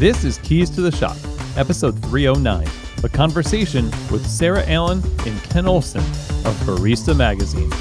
This is Keys to the Shop, episode 309, a conversation with Sarah Allen and Ken Olsen of Barista Magazine.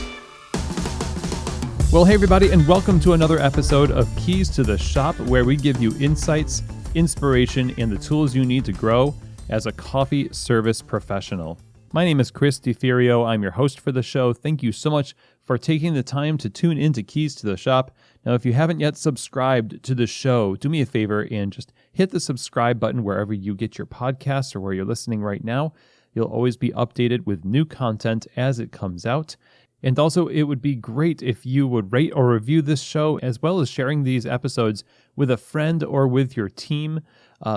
Well, hey everybody, and welcome to another episode of Keys to the Shop, where we give you insights, inspiration, and the tools you need to grow as a coffee service professional. My name is Chris DeFirio. I'm your host for the show. Thank you so much for taking the time to tune into Keys to the Shop. Now, if you haven't yet subscribed to the show, do me a favor and just hit the subscribe button wherever you get your podcasts or where you're listening right now. You'll always be updated with new content as it comes out. And also, it would be great if you would rate or review this show, as well as sharing these episodes with a friend or with your team,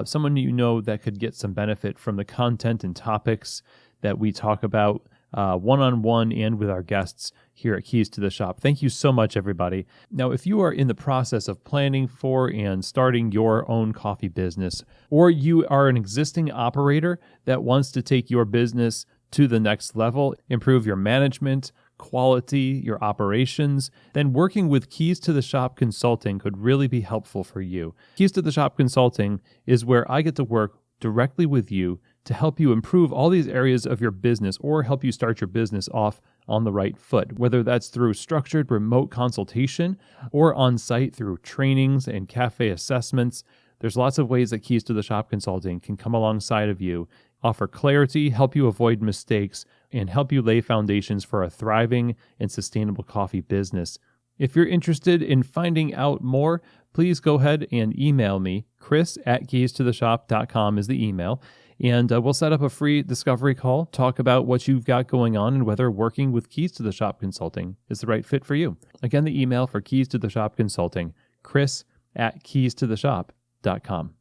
someone you know that could get some benefit from the content and topics that we talk about one-on-one and with our guests here at Keys to the Shop. Thank you so much, everybody. Now, if you are in the process of planning for and starting your own coffee business, or you are an existing operator that wants to take your business to the next level, improve your management, quality, your operations, then working with Keys to the Shop Consulting could really be helpful for you. Keys to the Shop Consulting is where I get to work directly with you to help you improve all these areas of your business or help you start your business off on the right foot, whether that's through structured remote consultation or on-site through trainings and cafe assessments. There's lots of ways that Keys to the Shop Consulting can come alongside of you, offer clarity, help you avoid mistakes, and help you lay foundations for a thriving and sustainable coffee business. If you're interested in finding out more, please go ahead and email me. Chris@keystotheshop.com is the email. And we'll set up a free discovery call, talk about what you've got going on and whether working with Keys to the Shop Consulting is the right fit for you. Again, the email for Keys to the Shop Consulting, Chris@keystotheshop.com.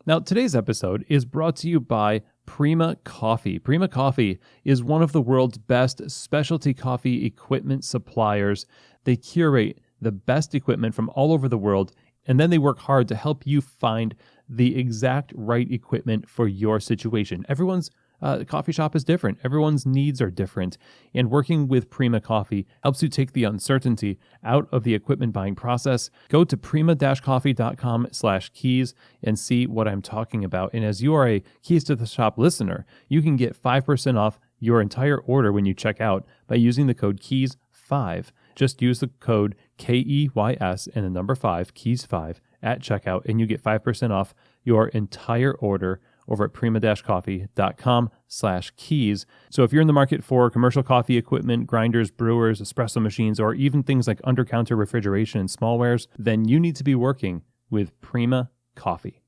Now, today's episode is brought to you by Prima Coffee. Prima Coffee is one of the world's best specialty coffee equipment suppliers. They curate the best equipment from all over the world, and then they work hard to help you find the exact right equipment for your situation. Everyone's coffee shop is different. Everyone's needs are different. And working with Prima Coffee helps you take the uncertainty out of the equipment buying process. Go to prima-coffee.com/keys and see what I'm talking about. And as you are a Keys to the Shop listener, you can get 5% off your entire order when you check out by using the code KEYS5. Just use the code KEYS and the number 5, KEYS5, at checkout, and you get 5% off your entire order over at prima-coffee.com/keys. So if you're in the market for commercial coffee equipment, grinders, brewers, espresso machines, or even things like under-counter refrigeration and smallwares, then you need to be working with Prima Coffee.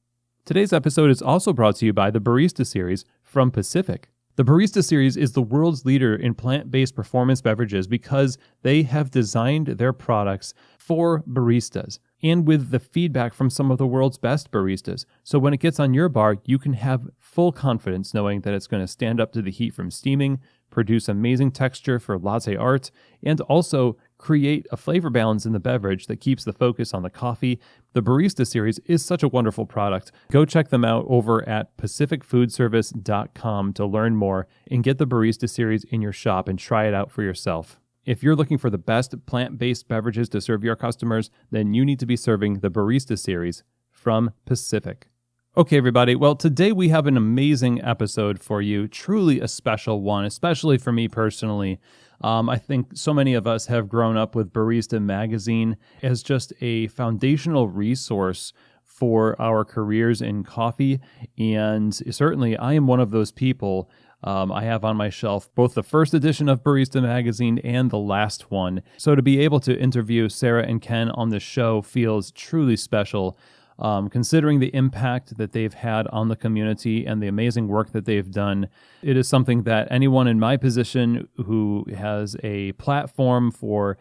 Today's episode is also brought to you by the Barista Series from Pacific. The Barista Series is the world's leader in plant-based performance beverages because they have designed their products for baristas and with the feedback from some of the world's best baristas. So when it gets on your bar, you can have full confidence knowing that it's going to stand up to the heat from steaming, produce amazing texture for latte art, and also create a flavor balance in the beverage that keeps the focus on the coffee. The Barista Series is such a wonderful product. Go check them out over at pacificfoodservice.com to learn more and get the Barista Series in your shop and try it out for yourself. If you're looking for the best plant-based beverages to serve your customers, then you need to be serving the Barista Series from Pacific. Okay, everybody. Well, today we have an amazing episode for you, truly a special one, especially for me personally. I think so many of us have grown up with Barista Magazine as just a foundational resource for our careers in coffee, and certainly I am one of those people. I have on my shelf both the first edition of Barista Magazine and the last one. So to be able to interview Sarah and Ken on the show feels truly special. Considering the impact that they've had on the community and the amazing work that they've done, it is something that anyone in my position who has a platform for,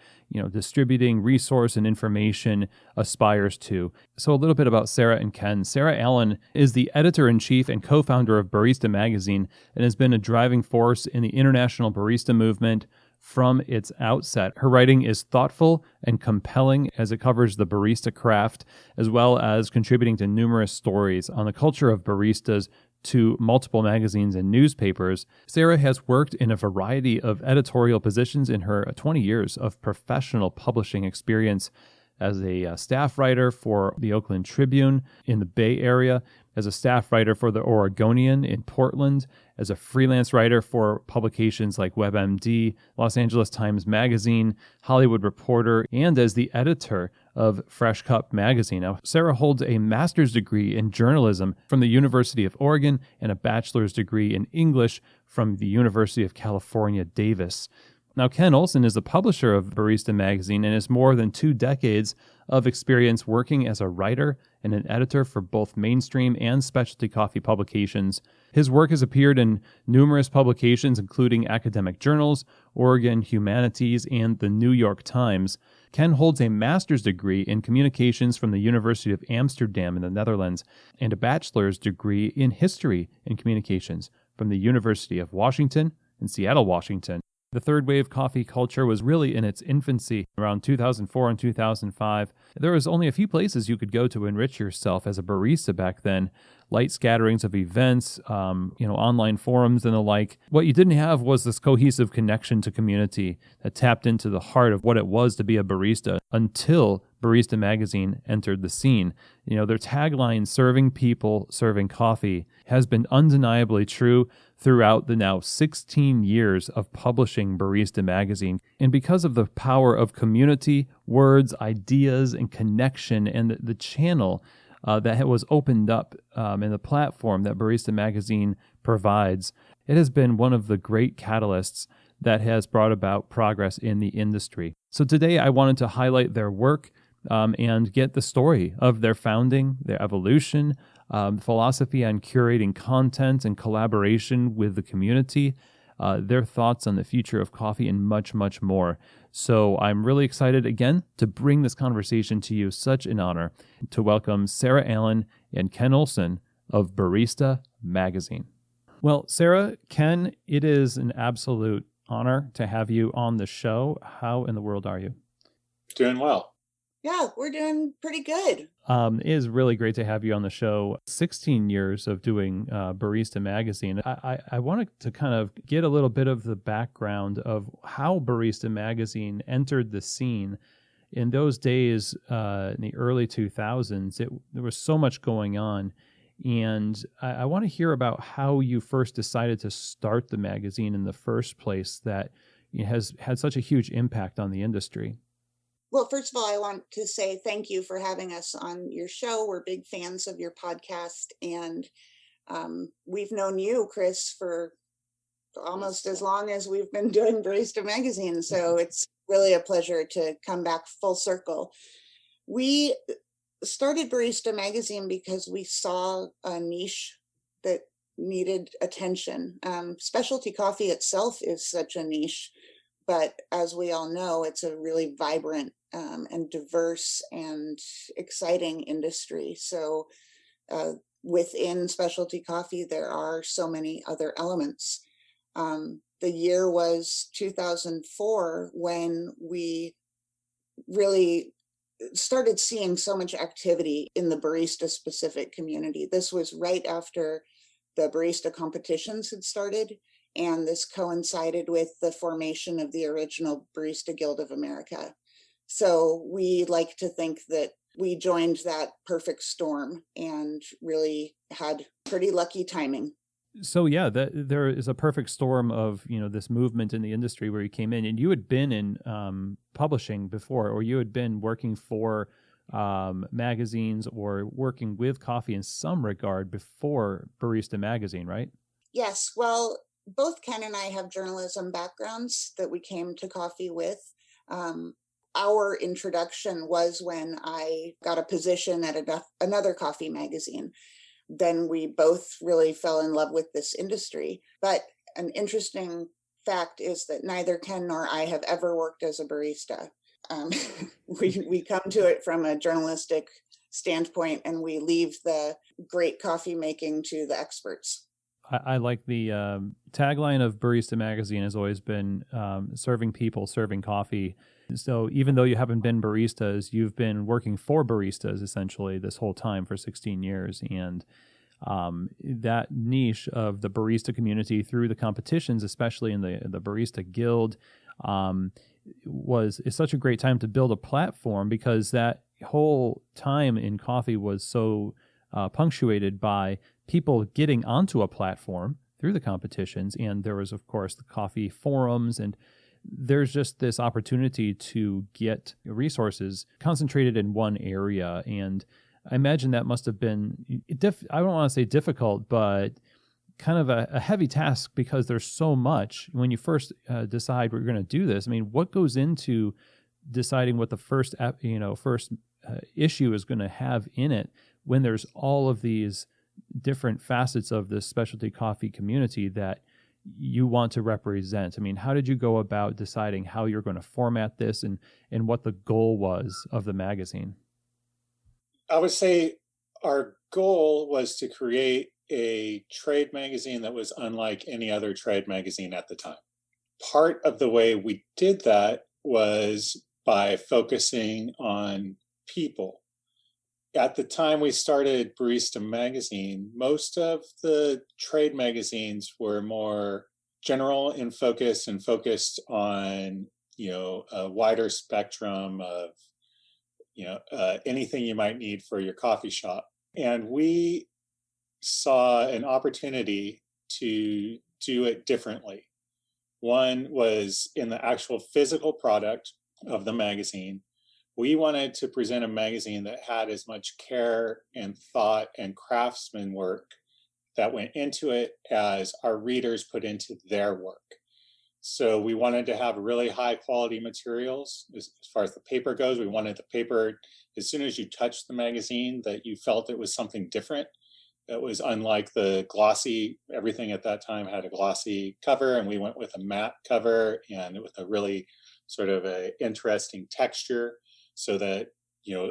distributing resource and information aspires to. So a little bit about Sarah and Ken. Sarah Allen is the editor-in-chief and co-founder of Barista Magazine and has been a driving force in the international barista movement from its outset. Her writing is thoughtful and compelling as it covers the barista craft, as well as contributing to numerous stories on the culture of baristas to multiple magazines and newspapers. Sarah has worked in a variety of editorial positions in her 20 years of professional publishing experience as a staff writer for the Oakland Tribune in the Bay Area, as a staff writer for the Oregonian in Portland, as a freelance writer for publications like WebMD, Los Angeles Times Magazine, Hollywood Reporter, and as the editor of Fresh Cup Magazine. Now, Sarah holds a master's degree in journalism from the University of Oregon and a bachelor's degree in English from the University of California, Davis. Now, Ken Olsen is the publisher of Barista Magazine and has more than 2 decades of experience working as a writer and an editor for both mainstream and specialty coffee publications. His work has appeared in numerous publications, including academic journals, Oregon Humanities, and the New York Times. Ken holds a master's degree in communications from the University of Amsterdam in the Netherlands and a bachelor's degree in history and communications from the University of Washington in Seattle, Washington. The third wave coffee culture was really in its infancy around 2004 and 2005. There was only a few places you could go to enrich yourself as a barista back then. Light scatterings of events, online forums and the like. What you didn't have was this cohesive connection to community that tapped into the heart of what it was to be a barista until Barista Magazine entered the scene. Their tagline, "Serving people, serving coffee," has been undeniably true throughout the now 16 years of publishing Barista Magazine. And because of the power of community, words, ideas, and connection, and the channel that was opened up and the platform that Barista Magazine provides, it has been one of the great catalysts that has brought about progress in the industry. So today I wanted to highlight their work and get the story of their founding, their evolution, philosophy on curating content and collaboration with the community, their thoughts on the future of coffee, and much, much more. So I'm really excited again to bring this conversation to you. Such an honor to welcome Sarah Allen and Ken Olsen of Barista Magazine. Well, Sarah, Ken, it is an absolute honor to have you on the show. How in the world are you? Doing well. Yeah, we're doing pretty good. It is really great to have you on the show. 16 years of doing Barista Magazine. I wanted to kind of get a little bit of the background of how Barista Magazine entered the scene. In those days, in the early 2000s, there was so much going on. And I want to hear about how you first decided to start the magazine in the first place that has had such a huge impact on the industry. Well, first of all, I want to say thank you for having us on your show. We're big fans of your podcast, and we've known you, Chris, for almost as long as we've been doing Barista Magazine. So it's really a pleasure to come back full circle. We started Barista Magazine because we saw a niche that needed attention. Specialty coffee itself is such a niche, but as we all know, it's a really vibrant and diverse and exciting industry. So within specialty coffee, there are so many other elements. The year was 2004 when we really started seeing so much activity in the barista specific community. This was right after the barista competitions had started, and this coincided with the formation of the original Barista Guild of America. So we like to think that we joined that perfect storm and really had pretty lucky timing. So yeah, there is a perfect storm of this movement in the industry where you came in, and you had been in publishing before, or you had been working for magazines or working with coffee in some regard before Barista Magazine, right? Yes. Well, both Ken and I have journalism backgrounds that we came to coffee with. Our introduction was when I got a position at another coffee magazine. Then we both really fell in love with this industry. But an interesting fact is that neither Ken nor I have ever worked as a barista. We come to it from a journalistic standpoint, and we leave the great coffee making to the experts. I like the tagline of Barista Magazine has always been serving people, serving coffee. So even though you haven't been baristas, you've been working for baristas essentially this whole time for 16 years. And that niche of the barista community through the competitions, especially in the Barista Guild, is such a great time to build a platform, because that whole time in coffee was so punctuated by people getting onto a platform through the competitions. And there was, of course, the coffee forums, and there's just this opportunity to get resources concentrated in one area. And I imagine that must have been, I don't want to say difficult, but kind of a heavy task, because there's so much when you first decide we're going to do this. I mean, what goes into deciding what the first issue is going to have in it when there's all of these different facets of this specialty coffee community that you want to represent? I mean, how did you go about deciding how you're going to format this, and what the goal was of the magazine? I would say our goal was to create a trade magazine that was unlike any other trade magazine at the time. Part of the way we did that was by focusing on people. At the time we started Barista Magazine, most of the trade magazines were more general in focus and focused on, a wider spectrum of, anything you might need for your coffee shop. And we saw an opportunity to do it differently. One was in the actual physical product of the magazine. We wanted to present a magazine that had as much care and thought and craftsman work that went into it as our readers put into their work. So we wanted to have really high quality materials. As far as the paper goes, we wanted the paper, as soon as you touched the magazine, that you felt it was something different. It was unlike the glossy, everything at that time had a glossy cover, and we went with a matte cover and with a really sort of a interesting texture, so that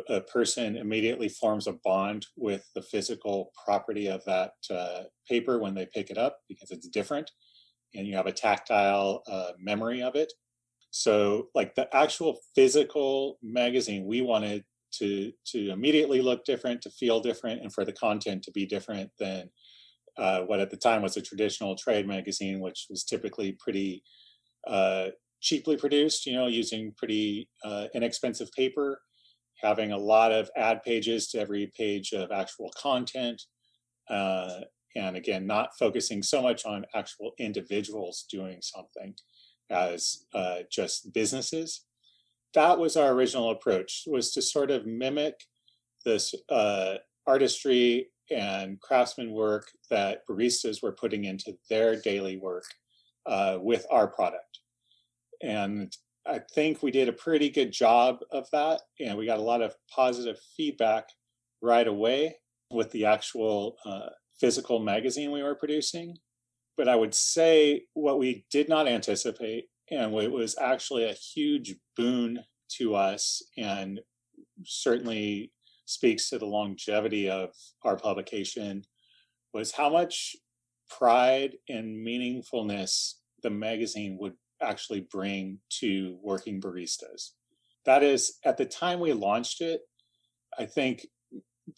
a person immediately forms a bond with the physical property of that paper when they pick it up, because it's different and you have a tactile memory of it. So like the actual physical magazine, we wanted to immediately look different, to feel different, and for the content to be different than what at the time was a traditional trade magazine, which was typically pretty cheaply produced, using pretty inexpensive paper, having a lot of ad pages to every page of actual content. And again, not focusing so much on actual individuals doing something as just businesses. That was our original approach, was to sort of mimic this artistry and craftsman work that baristas were putting into their daily work with our product. And I think we did a pretty good job of that, and we got a lot of positive feedback right away with the actual physical magazine we were producing. But I would say what we did not anticipate, and it was actually a huge boon to us, and certainly speaks to the longevity of our publication, was how much pride and meaningfulness the magazine would actually bring to working baristas. That is, at the time we launched it, I think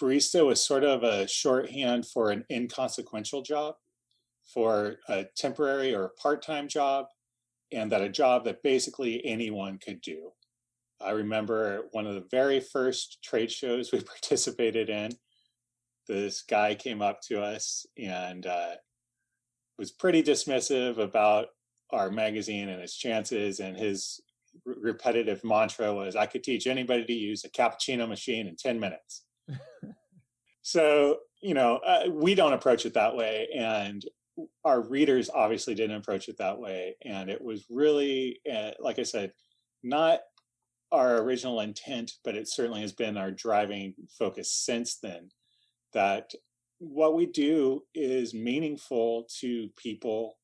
barista was sort of a shorthand for an inconsequential job, for a temporary or part-time job, and that a job that basically anyone could do. I remember one of the very first trade shows we participated in, this guy came up to us and was pretty dismissive about our magazine and its chances, and his repetitive mantra was, I could teach anybody to use a cappuccino machine in 10 minutes. So, we don't approach it that way, and our readers obviously didn't approach it that way. And it was really, like I said, not our original intent, but it certainly has been our driving focus since then, that what we do is meaningful to people,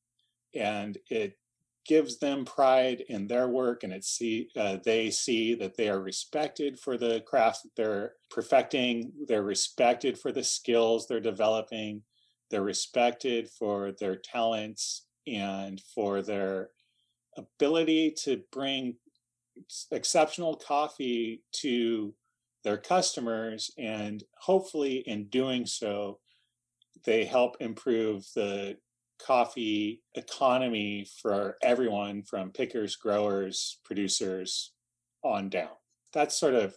and it gives them pride in their work, and they see that they are respected for the crafts that they're perfecting, they're respected for the skills they're developing, they're respected for their talents and for their ability to bring exceptional coffee to their customers, and hopefully in doing so they help improve the coffee economy for everyone, from pickers, growers, producers on down. That's sort of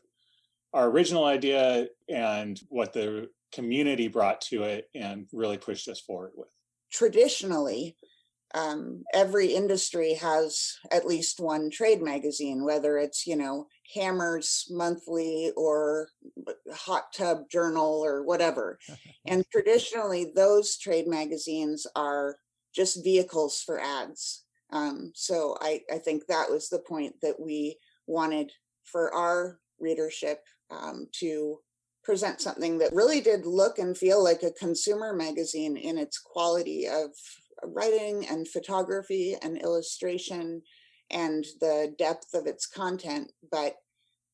our original idea, and what the community brought to it and really pushed us forward with. Traditionally, every industry has at least one trade magazine, whether it's, Hammer's Monthly or Hot Tub Journal or whatever. And traditionally, those trade magazines are just vehicles for ads. So I think that was the point that we wanted for our readership, to present something that really did look and feel like a consumer magazine in its quality of writing and photography and illustration and the depth of its content. But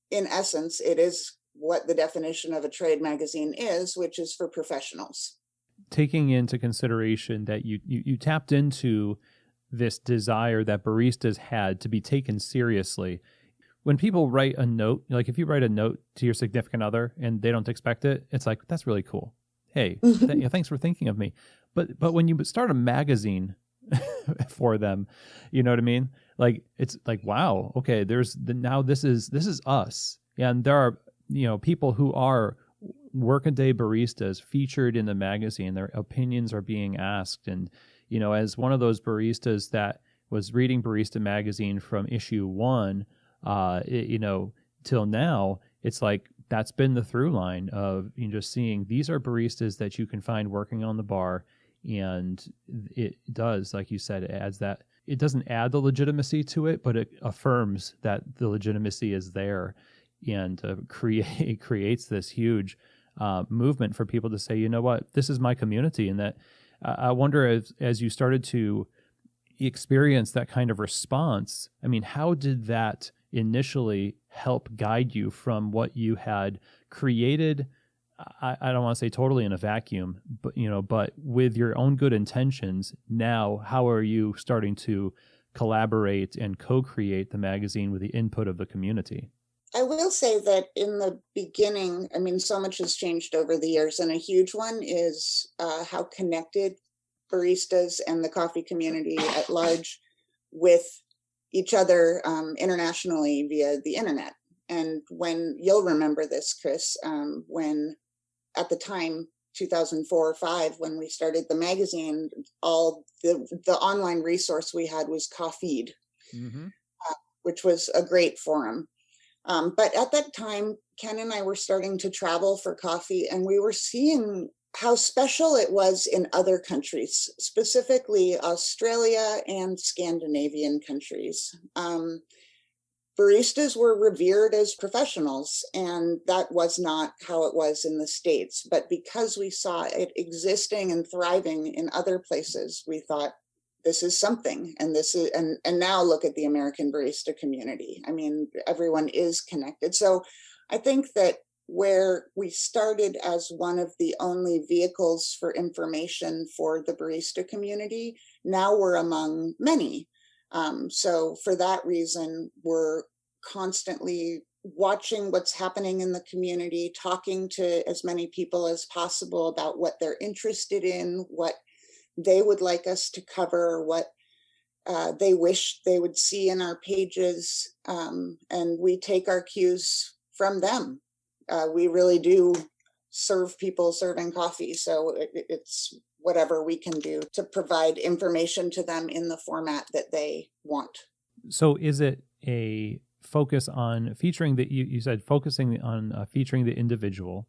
in essence, it is what the definition of a trade magazine is, which is for professionals. Taking into consideration that you tapped into this desire that baristas had to be taken seriously. When people write a note, like if you write a note to your significant other and they don't expect it, it's like, that's really cool. Hey, thanks for thinking of me. But when you start a magazine for them, you know what I mean? Like, it's like, wow, okay, now this is us. And there are, people who are workaday baristas featured in the magazine. Their opinions are being asked. And, as one of those baristas that was reading Barista Magazine from issue 1, till now, it's like that's been the through line of just seeing these are baristas that you can find working on the bar. And it does, like you said, it adds that. It doesn't add the legitimacy to it, but it affirms that the legitimacy is there, and creates this huge movement for people to say, you know what, this is my community. And that I wonder, as you started to experience that kind of response, I mean, how did that initially help guide you from what you had created? I don't want to say totally in a vacuum, but with your own good intentions. Now, how are you starting to collaborate and co-create the magazine with the input of the community? I will say that in the beginning, so much has changed over the years, and a huge one is how connected baristas and the coffee community at large with each other internationally via the internet. And when you'll remember this, Chris, when at the time, 2004 or 5, when we started the magazine, all the online resource we had was Coffeed, which was a great forum. But at that time, Ken and I were starting to travel for coffee, and we were seeing how special it was in other countries, specifically Australia and Scandinavian countries. Baristas were revered as professionals, and that was not how it was in the States. But because we saw it existing and thriving in other places, we thought, this is something. And now look at the American barista community. Everyone is connected. So I think that where we started as one of the only vehicles for information for the barista community, now we're among many. So for that reason, we're constantly watching what's happening in the community, talking to as many people as possible about what they're interested in, what they would like us to cover, what they wish they would see in our pages. And we take our cues from them. We really do serve people serving coffee. So it's whatever we can do to provide information to them in the format that they want. So is it a focus on featuring you said focusing on featuring the individual,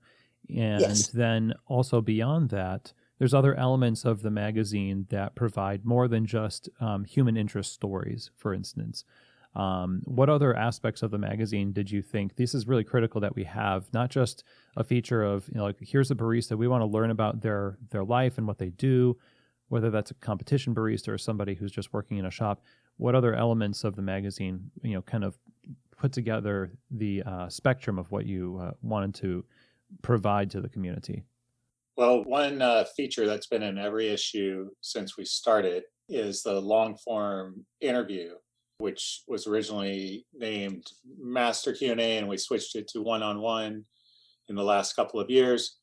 and Yes. Then also beyond that, there's other elements of the magazine that provide more than just human interest stories, for instance. What other aspects of the magazine did you think this is really critical that we have? Not just a feature of, like, here's a barista, we want to learn about their life and what they do, whether that's a competition barista or somebody who's just working in a shop. What other elements of the magazine, kind of put together the spectrum of what you wanted to provide to the community? Well, one feature that's been in every issue since we started is the long form interview, which was originally named Master Q&A, and we switched it to one-on-one in the last couple of years.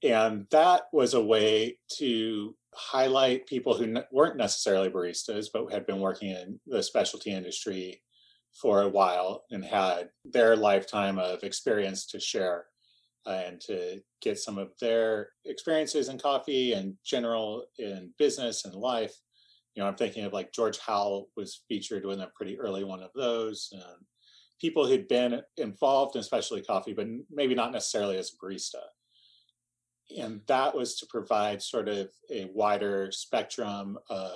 And that was a way to highlight people who weren't necessarily baristas, but had been working in the specialty industry for a while and had their lifetime of experience to share. and to get some of their experiences in coffee and general in business and life. I'm thinking of like George Howell was featured in a pretty early one of those. People who'd been involved in specialty coffee, but maybe not necessarily as a barista. And that was to provide sort of a wider spectrum of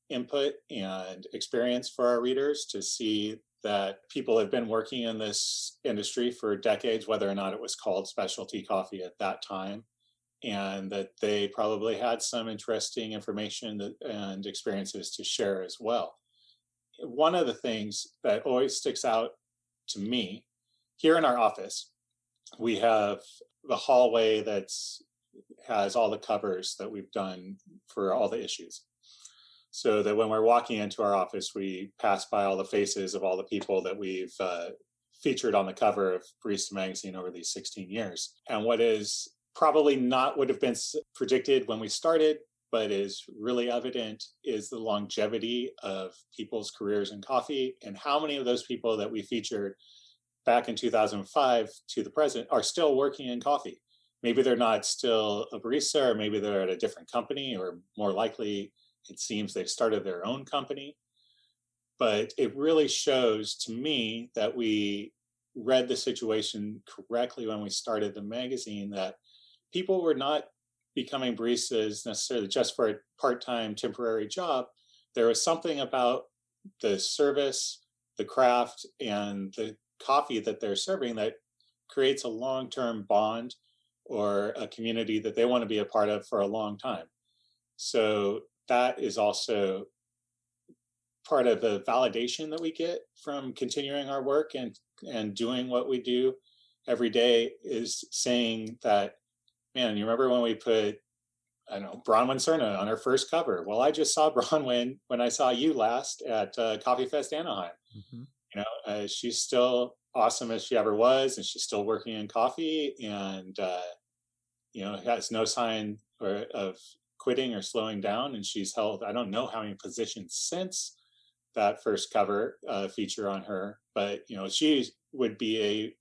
input and experience for our readers, to see that people have been working in this industry for decades, whether or not it was called specialty coffee at that time, and that they probably had some interesting information and experiences to share as well. One of the things that always sticks out to me, here in our office, we have the hallway has all the covers that we've done for all the issues. So that when we're walking into our office, we pass by all the faces of all the people that we've featured on the cover of Barista Magazine over these 16 years. And what is probably not would have been predicted when we started, but is really evident, is the longevity of people's careers in coffee, and how many of those people that we featured back in 2005 to the present are still working in coffee. Maybe they're not still a barista, or maybe they're at a different company, or more likely, it seems they've started their own company. But it really shows to me that we read the situation correctly when we started the magazine, that people were not becoming baristas necessarily just for a part-time temporary job. There was something about the service, the craft, and the coffee that they're serving that creates a long-term bond or a community that they want to be a part of for a long time. So that is also part of the validation that we get from continuing our work and doing what we do every day, is saying that, man, you remember when we put, I don't know, Bronwyn Cerna on our first cover? Well, I just saw Bronwyn when I saw you last at Coffee Fest Anaheim. Mm-hmm. She's still awesome as she ever was, and she's still working in coffee, and has no sign of quitting or slowing down. And she's held, I don't know how many positions since that first cover feature on her, but she would be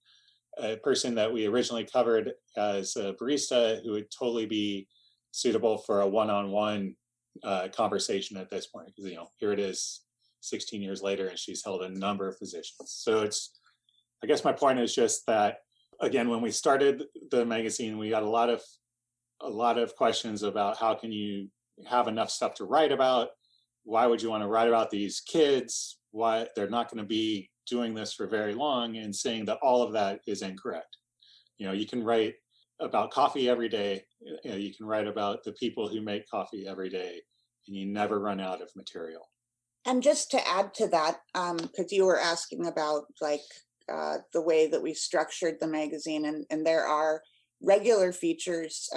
a person that we originally covered as a barista who would totally be suitable for a one-on-one conversation at this point, because here it is 16 years later, and she's held a number of positions. So I guess my point is just that, again, when we started the magazine, we got a lot of questions about how can you have enough stuff to write about? Why would you want to write about these kids? Why they're not going to be doing this for very long, and saying that all of that is incorrect. You can write about coffee every day. You can write about the people who make coffee every day, and you never run out of material. And just to add to that, because you were asking about the way that we structured the magazine, and there are regular features.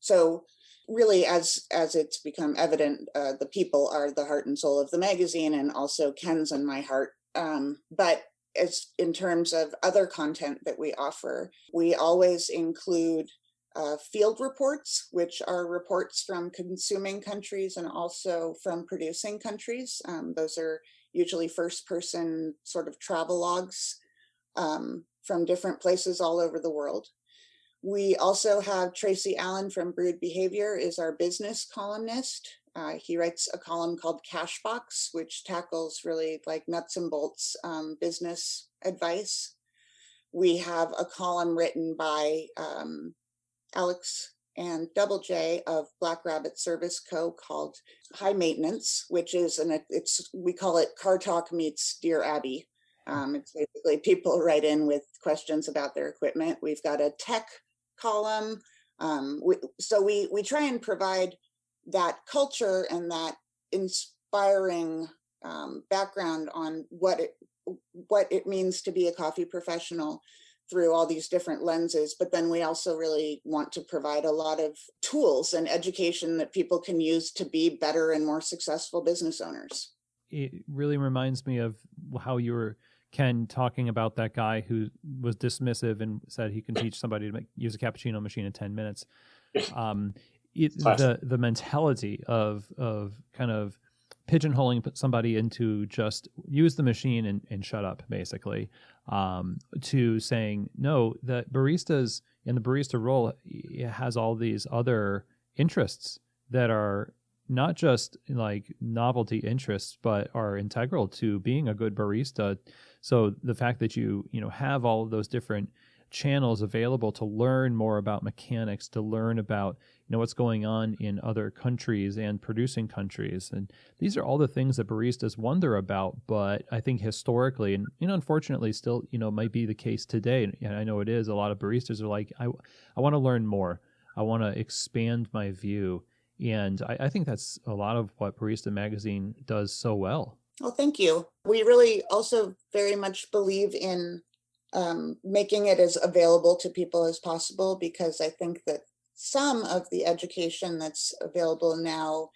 So really, as it's become evident, the people are the heart and soul of the magazine, and also Ken's and my heart. But as in terms of other content that we offer, we always include field reports, which are reports from consuming countries and also from producing countries. Those are usually first-person sort of travelogues from different places all over the world. We also have Tracy Allen from Brewed Behavior is our business columnist. He writes a column called Cashbox, which tackles really like nuts and bolts business advice. We have a column written by Alex and Double J of Black Rabbit Service Co. called High Maintenance, which is we call it Car Talk meets Dear Abby. It's basically people write in with questions about their equipment. We've got a tech column. So we try and provide that culture and that inspiring background on what it means to be a coffee professional through all these different lenses. But then we also really want to provide a lot of tools and education that people can use to be better and more successful business owners. It really reminds me of how you were, Ken, talking about that guy who was dismissive and said he can teach somebody to use a cappuccino machine in 10 minutes. The mentality of kind of pigeonholing somebody into just use the machine and shut up, basically, to saying, no, the baristas in the barista role has all these other interests that are not just like novelty interests, but are integral to being a good barista. So the fact that you have all of those different channels available to learn more about mechanics, to learn about what's going on in other countries and producing countries, and these are all the things that baristas wonder about. But I think historically, and unfortunately still might be the case today, and I know it is, a lot of baristas are like, I want to learn more, I want to expand my view, and I think that's a lot of what Barista Magazine does so well. Well, thank you. We really also very much believe in making it as available to people as possible, because I think that some of the education that's available now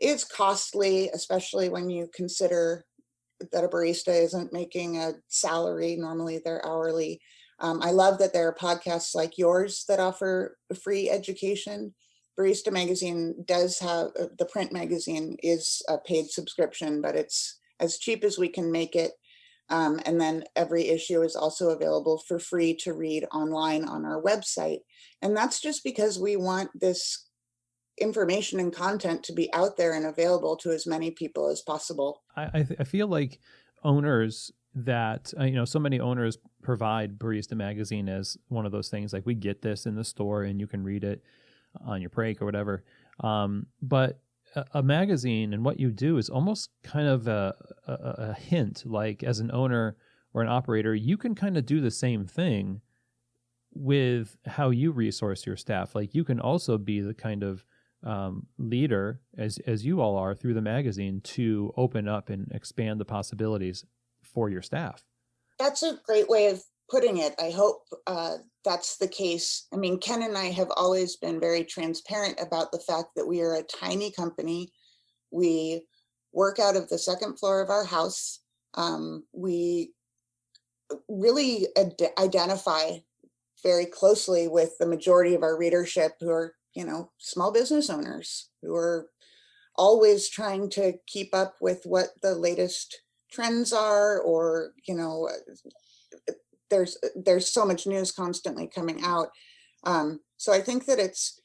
is costly, especially when you consider that a barista isn't making a salary. Normally they're hourly. I love that there are podcasts like yours that offer free education. Barista Magazine does have, the print magazine is a paid subscription, but it's as cheap as we can make it. And then every issue is also available for free to read online on our website. And that's just because we want this information and content to be out there and available to as many people as possible. I feel like owners that, so many owners provide Barista Magazine as one of those things, like we get this in the store and you can read it on your break or whatever. But a magazine and what you do is almost kind of a hint, like as an owner or an operator, you can kind of do the same thing with how you resource your staff. Like you can also be the kind of leader, as you all are through the magazine, to open up and expand the possibilities for your staff. That's a great way of putting it. I hope that's the case. I mean, Ken and I have always been very transparent about the fact that we are a tiny company. We work out of the second floor of our house. We really identify very closely with the majority of our readership, who are, small business owners who are always trying to keep up with what the latest trends are, or, there's so much news constantly coming out. So I think that it's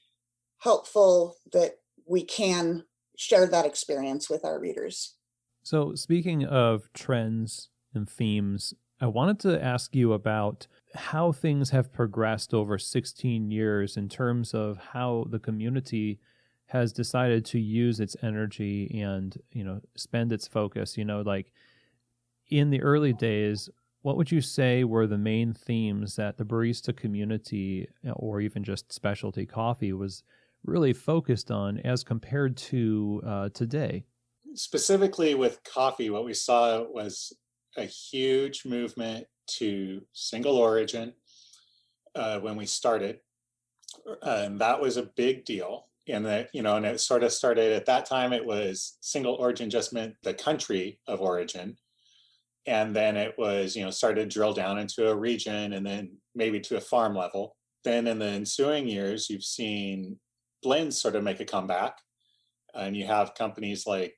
helpful that we can share that experience with our readers. So speaking of trends and themes, I wanted to ask you about how things have progressed over 16 years in terms of how the community has decided to use its energy and, spend its focus. Like in the early days, what would you say were the main themes that the barista community, or even just specialty coffee, was really focused on as compared to today? Specifically with coffee, what we saw was a huge movement to single origin when we started. And that was a big deal. And that, and it sort of started at that time, it was single origin just meant the country of origin. And then it was, started to drill down into a region and then maybe to a farm level. Then in the ensuing years, you've seen blends sort of make a comeback. And you have companies like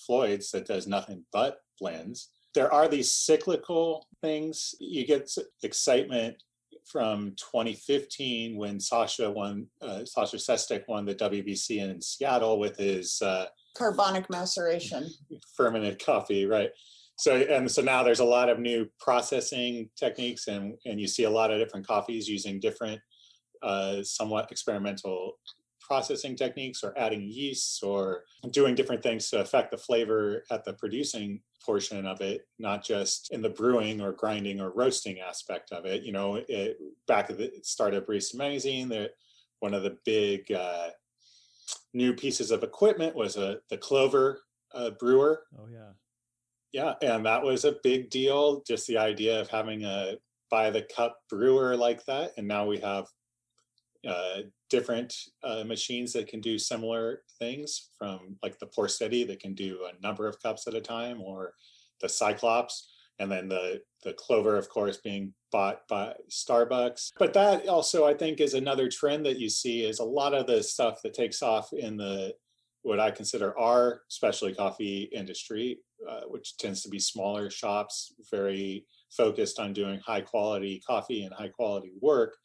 Floyd's that does nothing but blends. There are these cyclical things. You get excitement from 2015 when Sasha Sestek won the WBC in Seattle with his carbonic maceration fermented coffee, right? So now there's a lot of new processing techniques, and you see a lot of different coffees using different somewhat experimental processing techniques, or adding yeasts, or doing different things to affect the flavor at the producing portion of it, not just in the brewing or grinding or roasting aspect of it. Back at the start of Barista Magazine, one of the big new pieces of equipment was the Clover brewer. Oh yeah. Yeah, and that was a big deal, just the idea of having a by the cup brewer like that. And now we have different machines that can do similar things, from like the Pour Steady that can do a number of cups at a time, or the Cyclops, and then the Clover, of course, being bought by Starbucks. But that also, I think, is another trend that you see, is a lot of the stuff that takes off in the what I consider our specialty coffee industry, which tends to be smaller shops, very focused on doing high quality coffee and high quality work,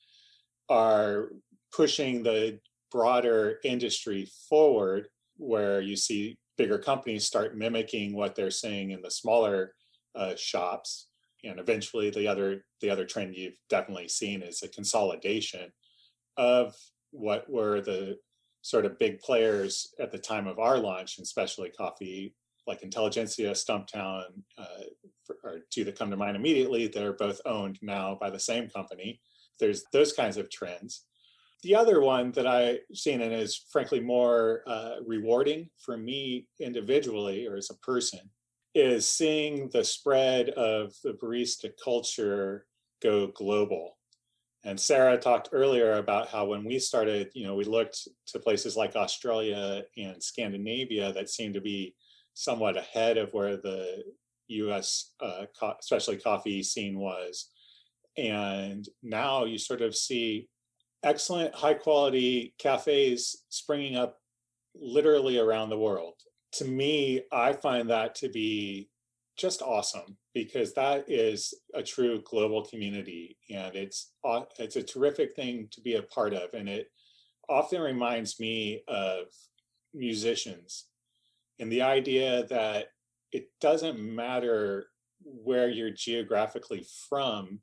are pushing the broader industry forward, where you see bigger companies start mimicking what they're saying in the smaller shops. And eventually the other trend you've definitely seen is a consolidation of what were the sort of big players at the time of our launch in specialty coffee, like Intelligentsia, Stumptown, or two that come to mind immediately. They're both owned now by the same company. There's those kinds of trends. The other one that I've seen, and is frankly more rewarding for me individually or as a person, is seeing the spread of the barista culture go global. And Sarah talked earlier about how when we started, we looked to places like Australia and Scandinavia that seemed to be somewhat ahead of where the US especially coffee scene was. And now you sort of see excellent high quality cafes springing up literally around the world. To me, I find that to be just awesome, because that is a true global community, and it's a terrific thing to be a part of. And it often reminds me of musicians and the idea that it doesn't matter where you're geographically from.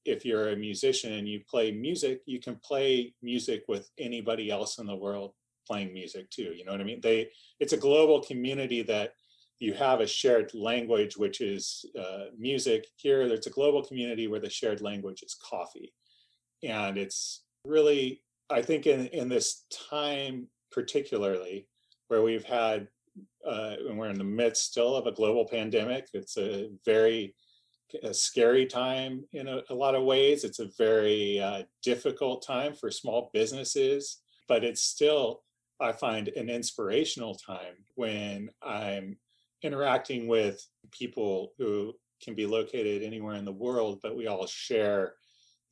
If you're a musician and you play music, you can play music with anybody else in the world playing music too. You know what I mean? It's a global community that you have a shared language, which is music. Here, there's a global community where the shared language is coffee. And it's really, I think in this time particularly, where we've had, and we're in the midst still of a global pandemic, it's a very scary time in a lot of ways. It's a very difficult time for small businesses, but it's still, I find, an inspirational time when I'm interacting with people who can be located anywhere in the world, but we all share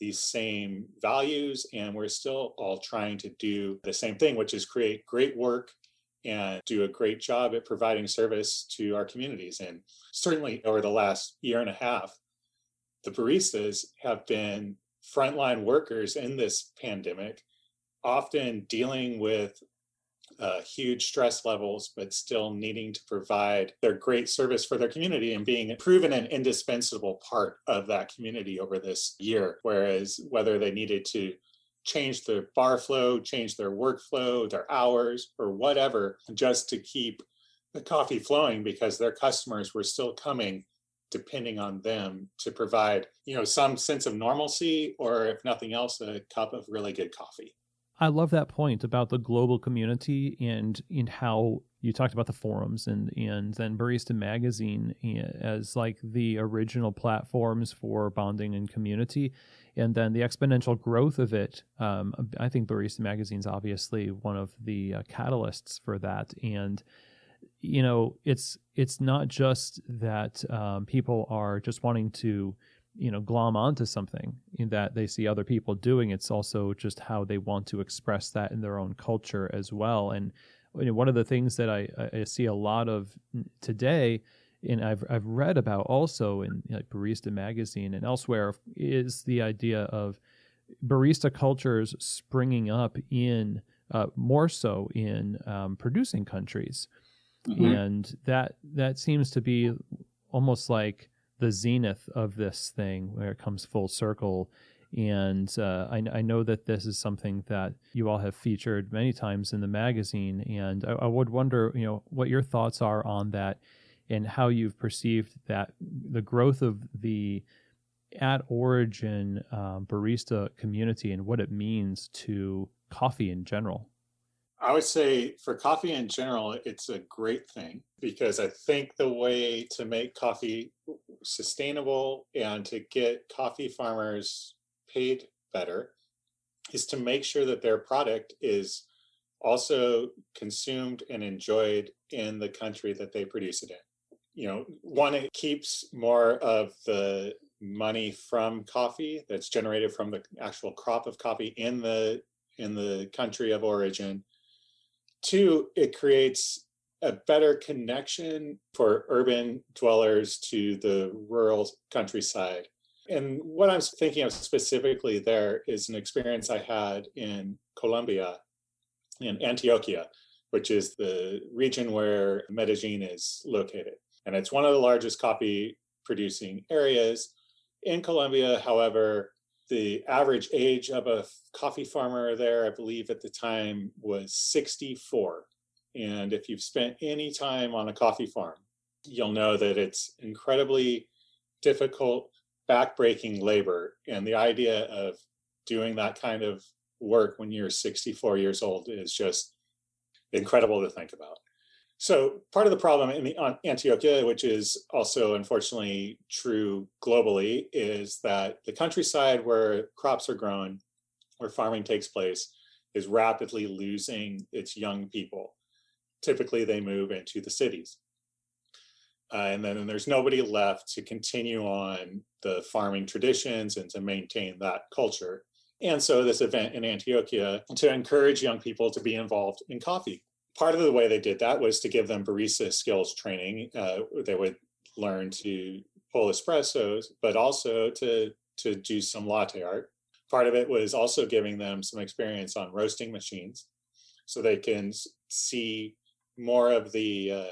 these same values, and we're still all trying to do the same thing, which is create great work and do a great job at providing service to our communities. And certainly over the last year and a half, the baristas have been frontline workers in this pandemic, often dealing with huge stress levels, but still needing to provide their great service for their community and being proven an indispensable part of that community over this year. Whereas whether they needed to change their bar flow, change their workflow, their hours, or whatever, just to keep the coffee flowing, because their customers were still coming, depending on them to provide, some sense of normalcy, or if nothing else, a cup of really good coffee. I love that point about the global community, and in how you talked about the forums and then Barista Magazine as like the original platforms for bonding and community, and then the exponential growth of it. I think Barista Magazine is obviously one of the catalysts for that. And it's not just that people are just wanting to glom onto something that they see other people doing. It's also just how they want to express that in their own culture as well. And one of the things that I see a lot of today, and I've read about also in Barista Magazine and elsewhere, is the idea of barista cultures springing up in more so in producing countries. Mm-hmm. And that seems to be almost like the zenith of this thing, where it comes full circle. And I know that this is something that you all have featured many times in the magazine, and I would wonder, what your thoughts are on that, and how you've perceived that the growth of the at origin barista community, and what it means to coffee in general. I would say for coffee in general, it's a great thing, because I think the way to make coffee sustainable and to get coffee farmers paid better is to make sure that their product is also consumed and enjoyed in the country that they produce it in. One, it keeps more of the money from coffee that's generated from the actual crop of coffee in the country of origin. Two, it creates a better connection for urban dwellers to the rural countryside. And what I'm thinking of specifically there is an experience I had in Colombia, in Antioquia, which is the region where Medellin is located. And it's one of the largest coffee producing areas in Colombia. However, the average age of a coffee farmer there, I believe at the time, was 64. And if you've spent any time on a coffee farm, you'll know that it's incredibly difficult, backbreaking labor. And the idea of doing that kind of work when you're 64 years old is just incredible to think about. So part of the problem in Antioquia, which is also unfortunately true globally, is that the countryside where crops are grown, where farming takes place, is rapidly losing its young people. Typically, they move into the cities. And then there's nobody left to continue on the farming traditions and to maintain that culture. And so this event in Antioquia to encourage young people to be involved in coffee. Part of the way they did that was to give them barista skills training. They would learn to pull espressos, but also to do some latte art. Part of it was also giving them some experience on roasting machines so they can see more of the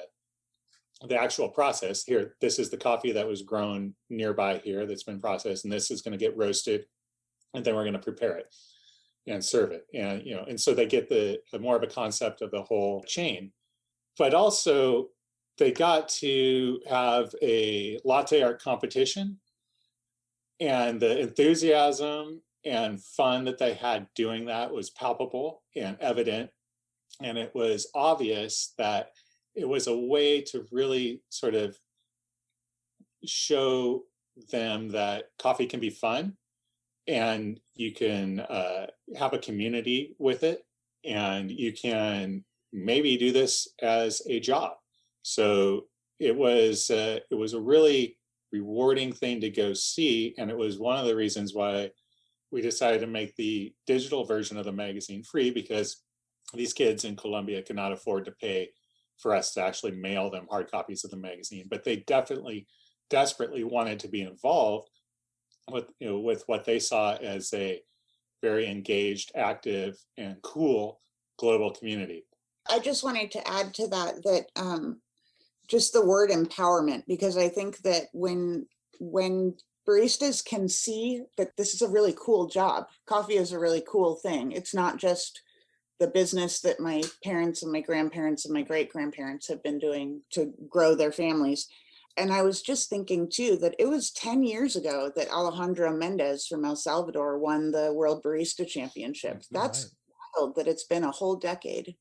actual process. Here, this is the coffee that was grown nearby here that's been processed, and this is going to get roasted, and then we're going to prepare it and serve it. And and so they get the more of a concept of the whole chain. But also they got to have a latte art competition, and the enthusiasm and fun that they had doing that was palpable and evident. And it was obvious that it was a way to really sort of show them that coffee can be fun, and you can have a community with it, and you can maybe do this as a job. So it was a really rewarding thing to go see, and it was one of the reasons why we decided to make the digital version of the magazine free, because these kids in Colombia could not afford to pay for us to actually mail them hard copies of the magazine, but they definitely desperately wanted to be involved with what they saw as a very engaged, active, and cool global community. I just wanted to add to that just the word empowerment, because I think that when baristas can see that this is a really cool job, coffee is a really cool thing. It's not just the business that my parents and my grandparents and my great-grandparents have been doing to grow their families. And I was just thinking too that it was 10 years ago that Alejandro Mendez from El Salvador won the World Barista Championship. That's wild that it's been a whole decade.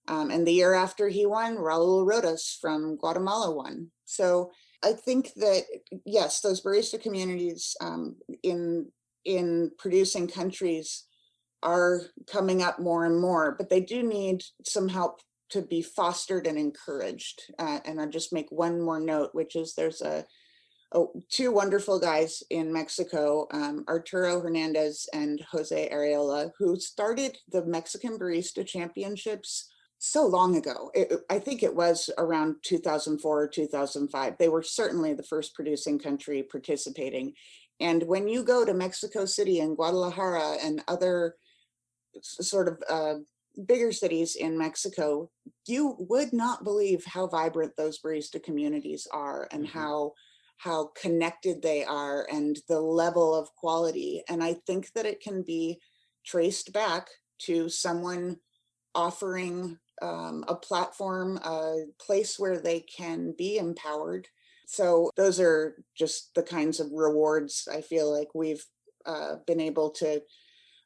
And the year after he won, Raul Rodas from Guatemala won. So I think that, yes, those barista communities in producing countries are coming up more and more, but they do need some help to be fostered and encouraged. And I'll just make one more note, which is there's two wonderful guys in Mexico, Arturo Hernandez and Jose Areola, who started the Mexican Barista Championships so long ago. I think it was around 2004 or 2005. They were certainly the first producing country participating. And when you go to Mexico City and Guadalajara and other sort of bigger cities in Mexico, you would not believe how vibrant those barista communities are, and how connected they are, and the level of quality. And I think that it can be traced back to someone offering a platform, a place where they can be empowered. So those are just the kinds of rewards I feel like we've been able to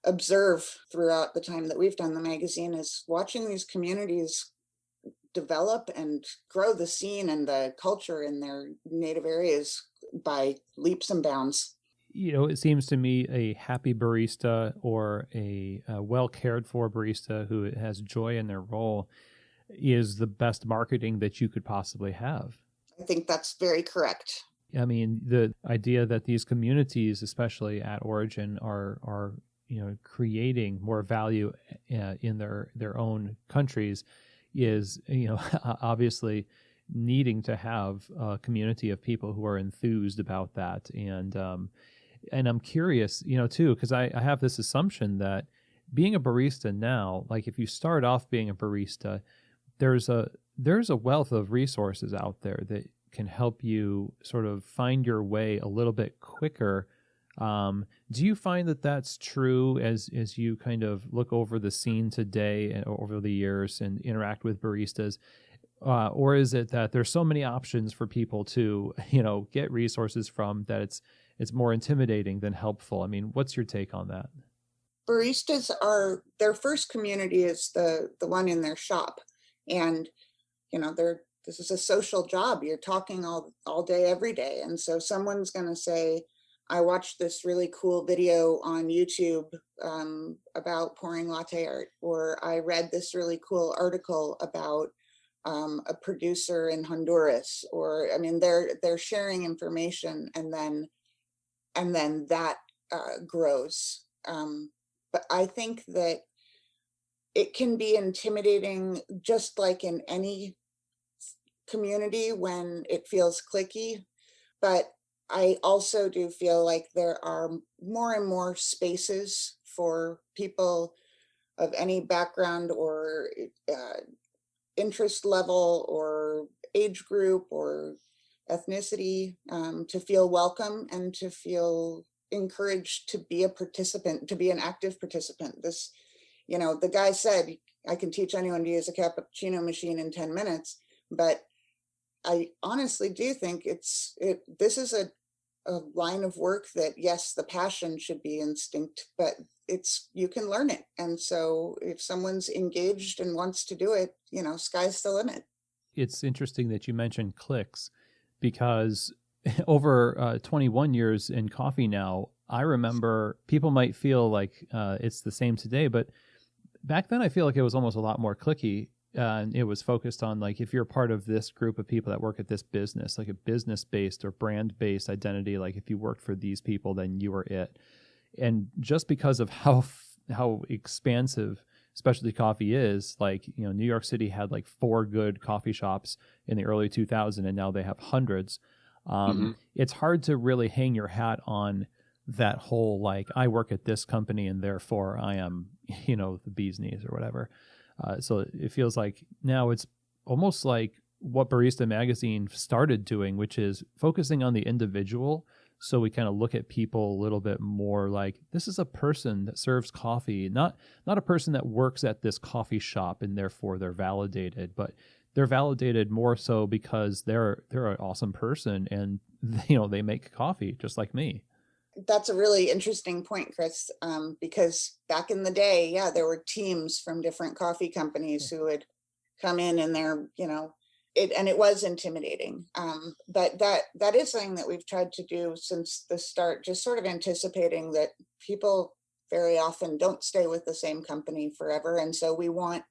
observe throughout the time that we've done the magazine, is watching these communities develop and grow the scene and the culture in their native areas by leaps and bounds. It seems to me a happy barista or a well cared for barista who has joy in their role is the best marketing that you could possibly have. I think that's very correct. I mean, the idea that these communities, especially at origin, are creating more value in their own countries is, obviously needing to have a community of people who are enthused about that. And I'm curious, too, because I have this assumption that being a barista now, like if you start off being a barista, there's a wealth of resources out there that can help you sort of find your way a little bit quicker. Do you find that that's true as you kind of look over the scene today and over the years and interact with baristas? Or is it that there's so many options for people to, get resources from that it's more intimidating than helpful? I mean, what's your take on that? Baristas their first community is the one in their shop. And, this is a social job. You're talking all day, every day. And so someone's going to say, I watched this really cool video on YouTube about pouring latte art, or I read this really cool article about a producer in Honduras, or, they're sharing information, and then that grows. But I think that it can be intimidating, just like in any community, when it feels cliquey. But I also do feel like there are more and more spaces for people of any background or interest level or age group or ethnicity to feel welcome and to feel encouraged to be a participant, to be an active participant. The guy said, I can teach anyone to use a cappuccino machine in 10 minutes, but I honestly do think this is a line of work that, yes, the passion should be instinct, but you can learn it. And so if someone's engaged and wants to do it, sky's the limit. It's interesting that you mentioned clicks, because over 21 years in coffee now, I remember people might feel like it's the same today, but back then I feel like it was almost a lot more cliquey. And it was focused on, like, if you're part of this group of people that work at this business, like a business-based or brand-based identity, like if you worked for these people, then you were it. And just because of how expansive specialty coffee is, like, New York City had like 4 good coffee shops in the early 2000s, and now they have hundreds. It's hard to really hang your hat on that whole, like, I work at this company and therefore I am, the bee's knees or whatever. So it feels like now it's almost like what Barista Magazine started doing, which is focusing on the individual. So we kind of look at people a little bit more like, this is a person that serves coffee, not a person that works at this coffee shop and therefore they're validated, but they're validated more so because they're an awesome person and they make coffee just like me. That's a really interesting point, Chris, because back in the day, there were teams from different coffee companies who would come in and it was intimidating. But that is something that we've tried to do since the start, just sort of anticipating that people very often don't stay with the same company forever. And so we want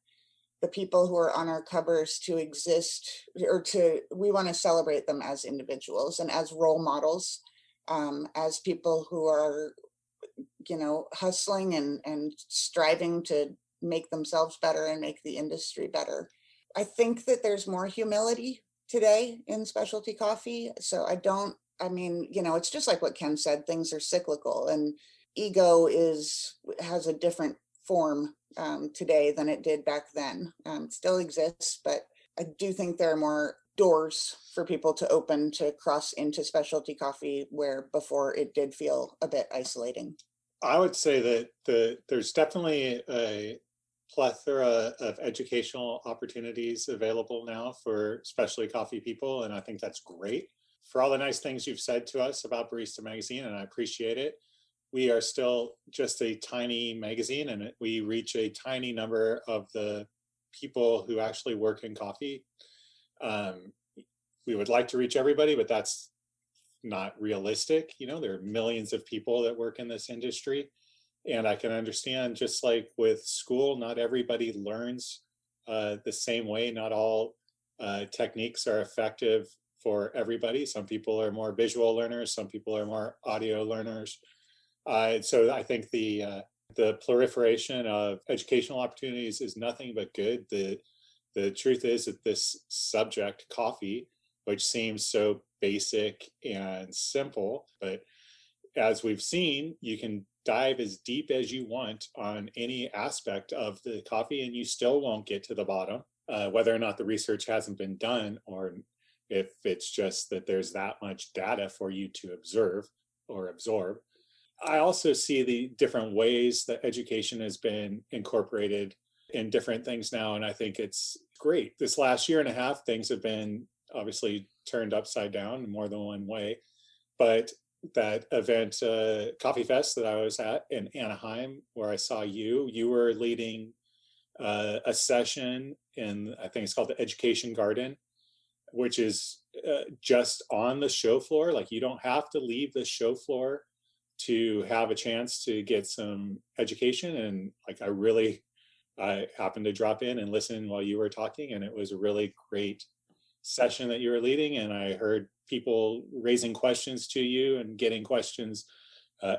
the people who are on our covers to exist, we want to celebrate them as individuals and as role models. As people who are, hustling and striving to make themselves better and make the industry better. I think that there's more humility today in specialty coffee. So it's just like what Ken said, things are cyclical, and ego has a different form today than it did back then. It still exists, but I do think there are more doors for people to open to cross into specialty coffee, where before it did feel a bit isolating. I would say that there's definitely a plethora of educational opportunities available now for specialty coffee people, and I think that's great. For all the nice things you've said to us about Barista Magazine, and I appreciate it, we are still just a tiny magazine, and we reach a tiny number of the people who actually work in coffee. We would like to reach everybody, but that's not realistic. There are millions of people that work in this industry, and I can understand, just like with school, not everybody learns the same way. Not all techniques are effective for everybody. Some people are more visual learners, some people are more audio learners. So I think the The proliferation of educational opportunities is nothing but good. The truth is that this subject, coffee, which seems so basic and simple, but as we've seen, you can dive as deep as you want on any aspect of the coffee and you still won't get to the bottom, whether or not the research hasn't been done or if it's just that there's that much data for you to observe or absorb. I also see the different ways that education has been incorporated in different things now, and I think it's great. This last year and a half, things have been obviously turned upside down in more than one way, but that event, Coffee Fest that I was at in Anaheim, where I saw you were leading a session in, I think it's called the Education Garden, which is just on the show floor. Like you don't have to leave the show floor to have a chance to get some education. And like I happened to drop in and listen while you were talking, and it was a really great session that you were leading. And I heard people raising questions to you and getting questions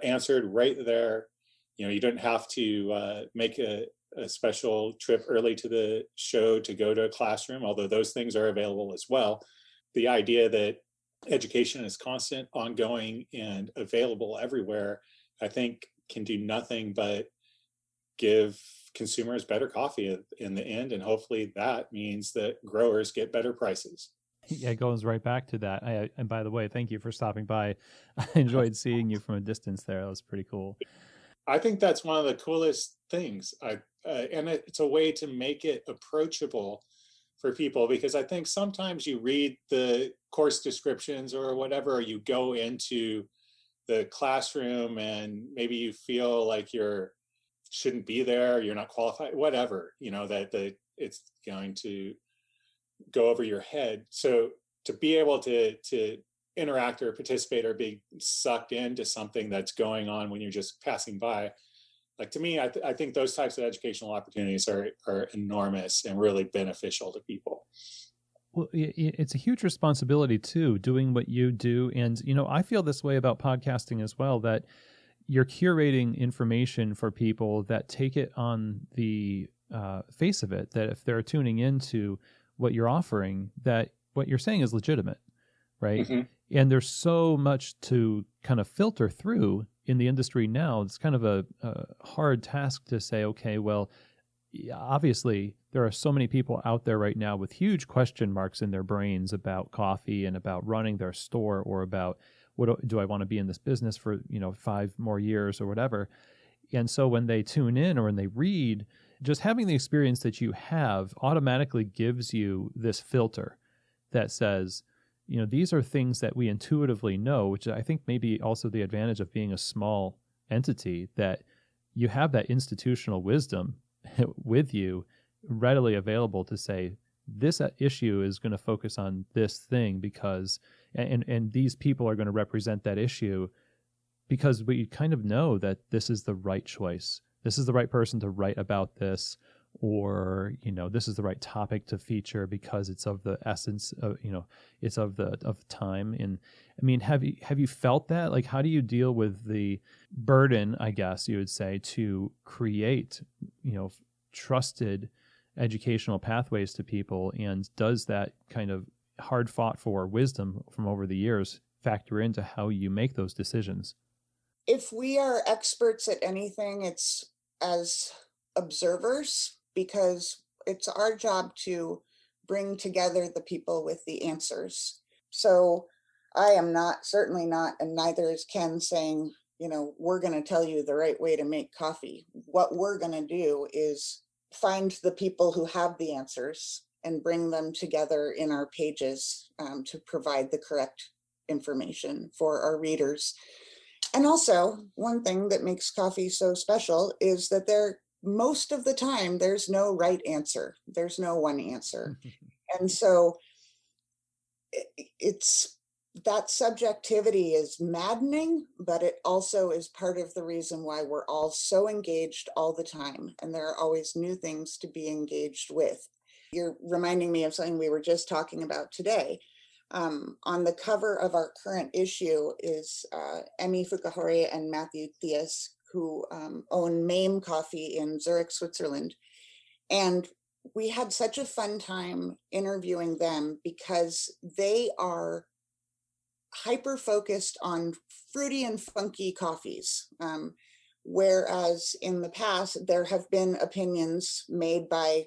answered right there. You know, you didn't have to make a special trip early to the show to go to a classroom, although those things are available as well. The idea that education is constant, ongoing, and available everywhere, I think can do nothing but give consumers better coffee in the end. And hopefully that means that growers get better prices. Yeah, it goes right back to that. And by the way, thank you for stopping by. I enjoyed seeing you from a distance there. That was pretty cool. I think that's one of the coolest things. And it's a way to make it approachable for people, because I think sometimes you read the course descriptions or whatever, or you go into the classroom and maybe you feel like shouldn't be there, you're not qualified, whatever, that it's going to go over your head. So to be able to interact or participate or be sucked into something that's going on when you're just passing by, like to me, I think those types of educational opportunities are enormous and really beneficial to people. Well, it's a huge responsibility too, doing what you do. And, I feel this way about podcasting as well, that you're curating information for people that take it on the face of it, that if they're tuning into what you're offering, that what you're saying is legitimate, right? Mm-hmm. And there's so much to kind of filter through in the industry now. It's kind of a hard task to say, okay, well, obviously there are so many people out there right now with huge question marks in their brains about coffee and about running their store, or about what do I want to be in this business for 5 more years or whatever. And so when they tune in or when they read, just having the experience that you have automatically gives you this filter that says, these are things that we intuitively know, which I think may be also the advantage of being a small entity, that you have that institutional wisdom with you readily available to say, this issue is going to focus on this thing because, and these people are going to represent that issue because we kind of know that this is the right choice. This is the right person to write about this, or, this is the right topic to feature because it's of the essence of, it's of time. And I mean, have you felt that? Like, how do you deal with the burden, I guess you would say, to create, trusted educational pathways to people? And does that kind of hard fought for wisdom from over the years factor into how you make those decisions? If we are experts at anything, it's as observers, because it's our job to bring together the people with the answers. So I am certainly not, and neither is Ken, saying, we're going to tell you the right way to make coffee. What we're going to do is find the people who have the answers and bring them together in our pages to provide the correct information for our readers. And also, one thing that makes coffee so special is that most of the time, there's no right answer. There's no one answer. And so it's that subjectivity is maddening, but it also is part of the reason why we're all so engaged all the time. And there are always new things to be engaged with. You're reminding me of something we were just talking about today. On the cover of our current issue is Emi Fukuhori and Matthew Theus, who own Mame Coffee in Zurich, Switzerland. And we had such a fun time interviewing them because they are hyper focused on fruity and funky coffees. Whereas in the past, there have been opinions made by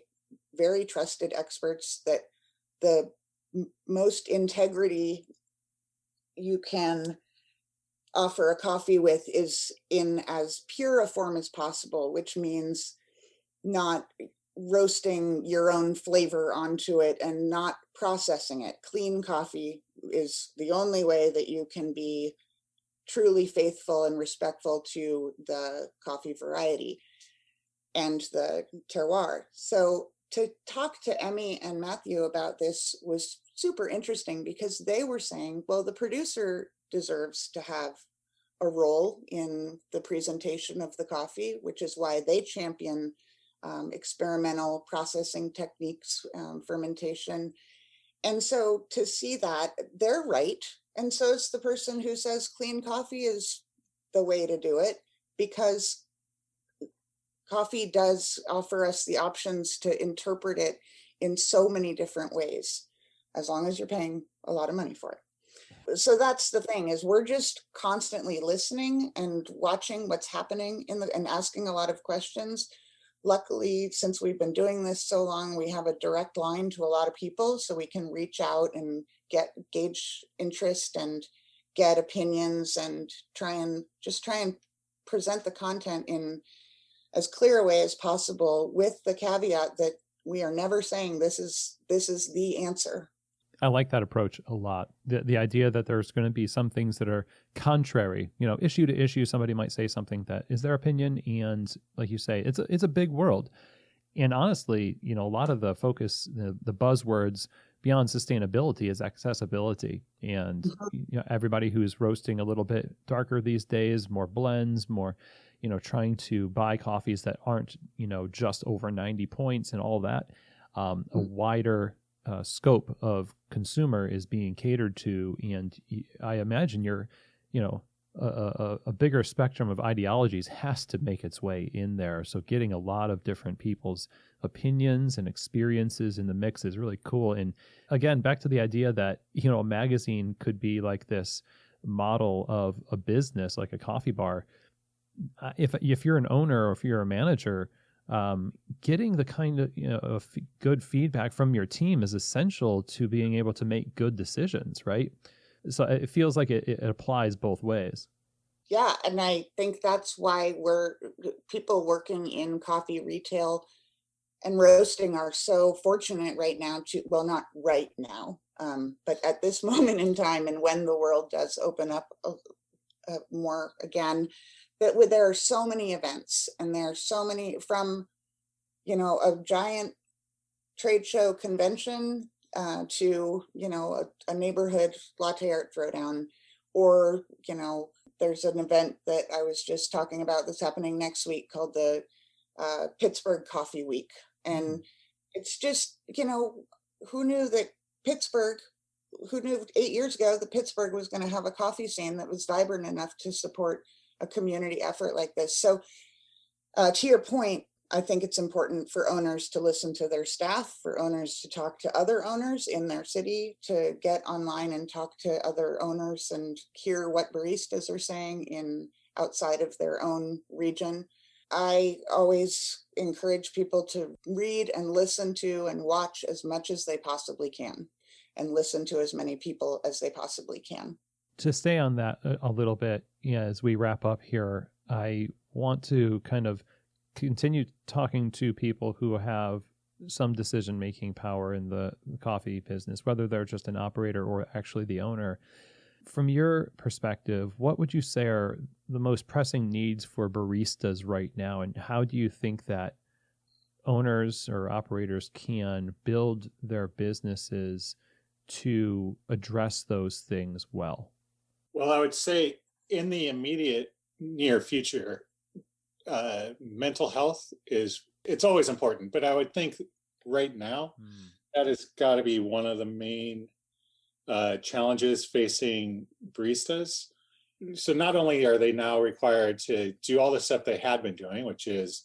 very trusted experts that the most integrity you can offer a coffee with is in as pure a form as possible, which means not roasting your own flavor onto it and not processing it. Clean coffee is the only way that you can be truly faithful and respectful to the coffee variety and the terroir. So to talk to Emmy and Matthew about this was super interesting because they were saying, well, the producer deserves to have a role in the presentation of the coffee, which is why they champion experimental processing techniques, fermentation. And so to see that, they're right. And so is the person who says clean coffee is the way to do it, because coffee does offer us the options to interpret it in so many different ways, as long as you're paying a lot of money for it. So that's the thing, is we're just constantly listening and watching what's happening and asking a lot of questions. Luckily, since we've been doing this so long, we have a direct line to a lot of people, so we can reach out and gauge interest and get opinions and try and present the content in as clear a way as possible, with the caveat that we are never saying this is the answer. I like that approach a lot. The idea that there's going to be some things that are contrary, issue to issue. Somebody might say something that is their opinion, and like you say, it's a big world. And honestly, a lot of the focus, the buzzwords beyond sustainability is accessibility. And everybody who's roasting a little bit darker these days, more blends, more, trying to buy coffees that aren't, just over 90 points and all that, a wider scope of consumer is being catered to. And I imagine a bigger spectrum of ideologies has to make its way in there. So getting a lot of different people's opinions and experiences in the mix is really cool. And again, back to the idea that, a magazine could be like this model of a business, like a coffee bar. If you're an owner or if you're a manager, getting the kind of good feedback from your team is essential to being able to make good decisions, right? So it feels like it applies both ways. Yeah, and I think that's why people working in coffee retail and roasting are so fortunate right now well, not right now, but at this moment in time, and when the world does open up more again, that there are so many events, and there are so many, from a giant trade show convention to a neighborhood latte art throwdown, or there's an event that I was just talking about that's happening next week called the Pittsburgh Coffee Week. And it's just, who knew 8 years ago that Pittsburgh was going to have a coffee scene that was vibrant enough to support a community effort like this. So to your point, I think it's important for owners to listen to their staff, for owners to talk to other owners in their city, to get online and talk to other owners and hear what baristas are saying outside of their own region. I always encourage people to read and listen to and watch as much as they possibly can, and listen to as many people as they possibly can. To stay on that a little bit, as we wrap up here, I want to kind of continue talking to people who have some decision-making power in the coffee business, whether they're just an operator or actually the owner. From your perspective, what would you say are the most pressing needs for baristas right now, and how do you think that owners or operators can build their businesses to address those things well? Well, I would say in the immediate near future, mental health it's always important, but I would think right now that has got to be one of the main challenges facing baristas. So not only are they now required to do all the stuff they had been doing, which is,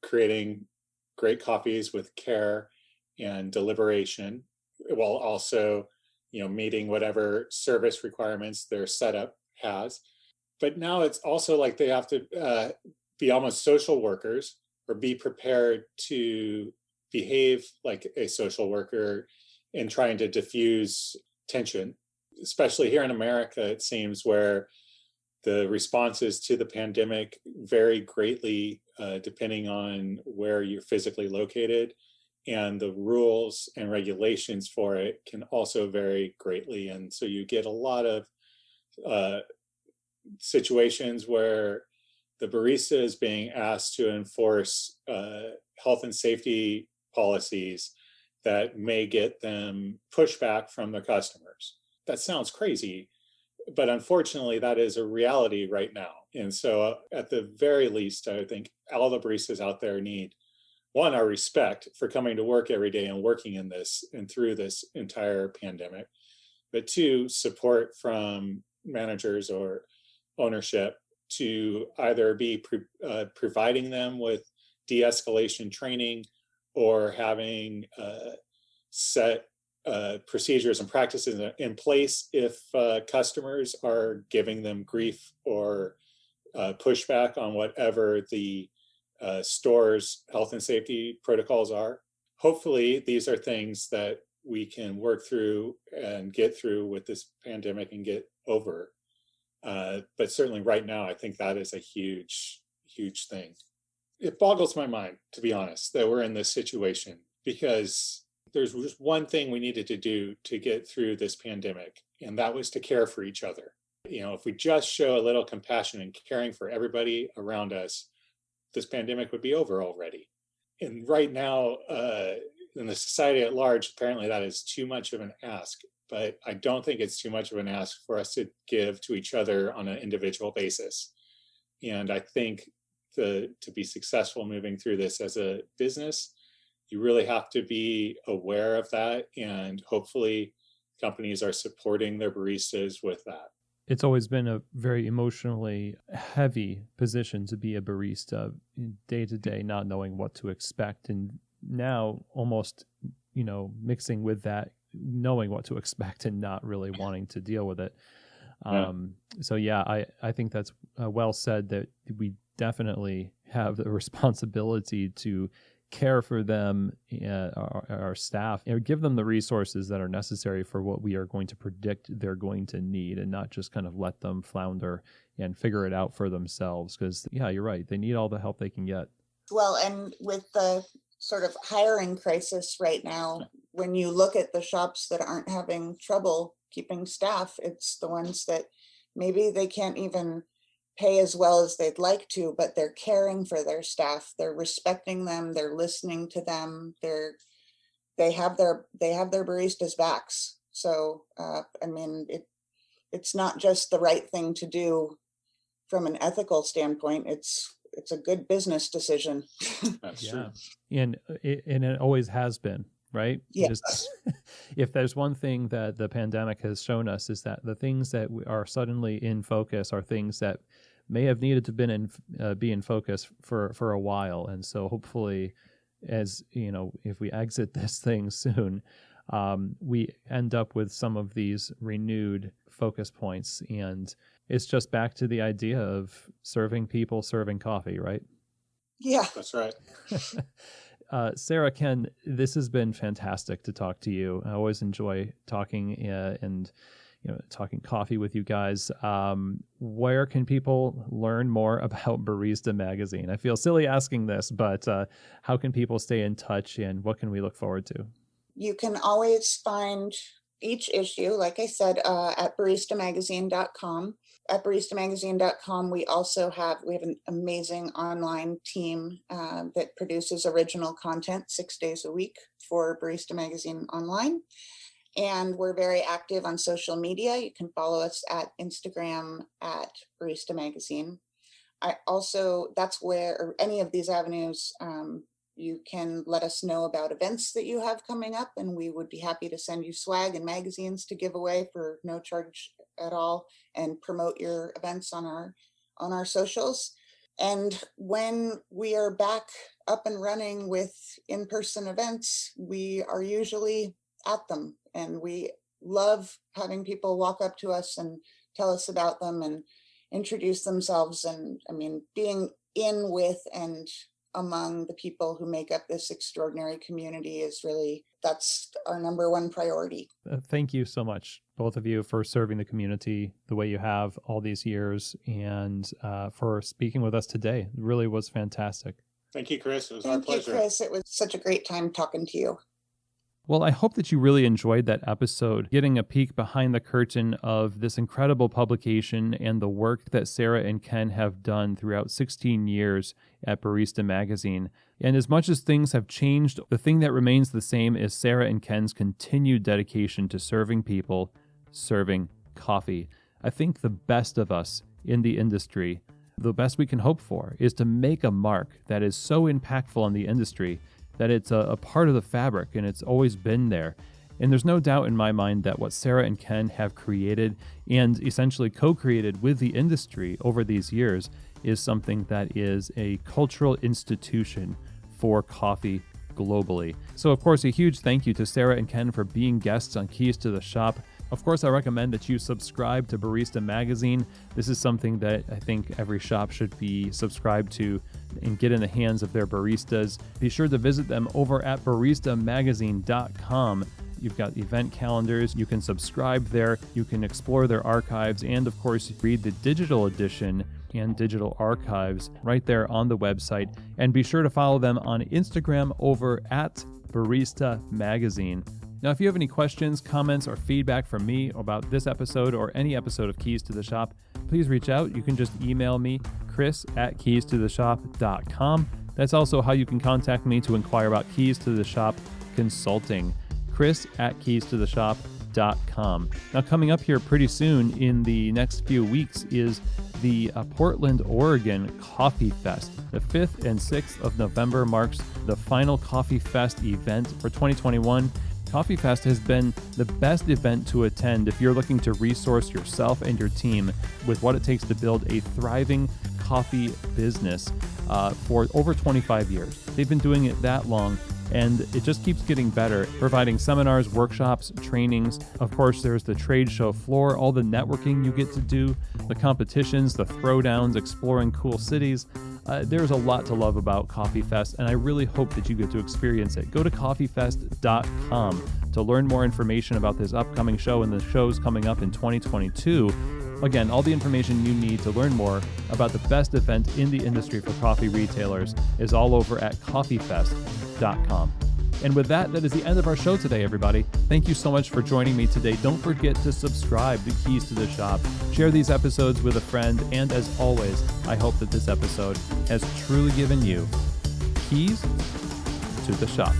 creating great coffees with care and deliberation, while also, meeting whatever service requirements their setup has. But now it's also like they have to be almost social workers or be prepared to behave like a social worker in trying to diffuse tension, especially here in America, it seems, where the responses to the pandemic vary greatly depending on where you're physically located. And the rules and regulations for it can also vary greatly. And so you get a lot of situations where the barista is being asked to enforce health and safety policies that may get them pushback from their customers. That sounds crazy, but unfortunately, that is a reality right now. And so at the very least, I think all the baristas out there need, one, our respect for coming to work every day and working in this and through this entire pandemic, but two, support from managers or ownership to either be providing them with de-escalation training or having set procedures and practices in place if customers are giving them grief or pushback on whatever the store's health and safety protocols are. Hopefully, these are things that we can work through and get through with this pandemic and get over. But certainly right now, I think that is a huge, huge thing. It boggles my mind, to be honest, that we're in this situation, because there's just one thing we needed to do to get through this pandemic, and that was to care for each other. If we just show a little compassion and caring for everybody around us, this pandemic would be over already. And right now, in the society at large, apparently that is too much of an ask. But I don't think it's too much of an ask for us to give to each other on an individual basis. And I think to be successful moving through this as a business, you really have to be aware of that. And hopefully companies are supporting their baristas with that. It's always been a very emotionally heavy position to be a barista day to day, not knowing what to expect. And now almost, mixing with that, knowing what to expect and not really wanting to deal with it. So yeah, I think that's well said, that we definitely have the responsibility to care for them, our staff, and give them the resources that are necessary for what we are going to predict they're going to need, and not just kind of let them flounder and figure it out for themselves. Because yeah, you're right, they need all the help they can get. Well, and with the sort of hiring crisis right now, when you look at the shops that aren't having trouble keeping staff, it's the ones that maybe they can't even pay as well as they'd like to, but they're caring for their staff. They're respecting them. They're listening to them. They have their baristas' backs. So, it's not just the right thing to do from an ethical standpoint. It's a good business decision. That's true. And it always has been, right? Yes. If there's one thing that the pandemic has shown us, is that the things that are suddenly in focus are things that may have needed to be in focus for a while. And so hopefully, as if we exit this thing soon, we end up with some of these renewed focus points. And it's just back to the idea of serving people, serving coffee, right? Yeah. That's right. Sarah, Ken, this has been fantastic to talk to you. I always enjoy talking and talking coffee with you guys. Where can people learn more about Barista Magazine? I feel silly asking this, but how can people stay in touch, and what can we look forward to? You can always find each issue, like I said, at baristamagazine.com. At baristamagazine.com, we have an amazing online team that produces original content 6 days a week for Barista Magazine Online. And we're very active on social media. You can follow us at Instagram at Barista Magazine. That's where any of these avenues, you can let us know about events that you have coming up, and we would be happy to send you swag and magazines to give away for no charge at all and promote your events on our socials. And when we are back up and running with in-person events, we are usually at them, and we love having people walk up to us and tell us about them and introduce themselves. And I mean, being in with and among the people who make up this extraordinary community is really, that's our number one priority. Thank you so much, both of you, for serving the community the way you have all these years, and for speaking with us today. It really was fantastic. Thank you, Chris. It was our pleasure. Thank you, Chris. It was such a great time talking to you. Well, I hope that you really enjoyed that episode, getting a peek behind the curtain of this incredible publication and the work that Sarah and Ken have done throughout 16 years at Barista Magazine. And as much as things have changed, the thing that remains the same is Sarah and Ken's continued dedication to serving people, serving coffee. I think the best of us in the industry, the best we can hope for, is to make a mark that is so impactful on the industry that it's a part of the fabric, and it's always been there. And there's no doubt in my mind that what Sarah and Ken have created and essentially co-created with the industry over these years is something that is a cultural institution for coffee globally. So of course, a huge thank you to Sarah and Ken for being guests on Keys to the Shop. Of course, I recommend that you subscribe to Barista Magazine. This is something that I think every shop should be subscribed to and get in the hands of their baristas. Be sure to visit them over at baristamagazine.com. You've got event calendars. You can subscribe there. You can explore their archives and, of course, read the digital edition and digital archives right there on the website. And be sure to follow them on Instagram over at Barista Magazine. Now, if you have any questions, comments, or feedback from me about this episode or any episode of Keys to the Shop, please reach out. You can just email me, chris@keystotheshop.com. That's also how you can contact me to inquire about Keys to the Shop consulting, chris@keystotheshop.com. Now, coming up here pretty soon in the next few weeks is the Portland, Oregon Coffee Fest. The 5th and 6th of November marks the final Coffee Fest event for 2021. Coffee Fest has been the best event to attend if you're looking to resource yourself and your team with what it takes to build a thriving coffee business for over 25 years. They've been doing it that long, and it just keeps getting better, providing seminars, workshops, trainings. Of course, there's the trade show floor, all the networking you get to do, the competitions, the throwdowns, exploring cool cities. There's a lot to love about Coffee Fest, and I really hope that you get to experience it. Go to coffeefest.com to learn more information about this upcoming show and the shows coming up in 2022. Again, all the information you need to learn more about the best event in the industry for coffee retailers is all over at coffeefest.com. And with that, that is the end of our show today, everybody. Thank you so much for joining me today. Don't forget to subscribe to Keys to the Shop. Share these episodes with a friend. And as always, I hope that this episode has truly given you keys to the shop.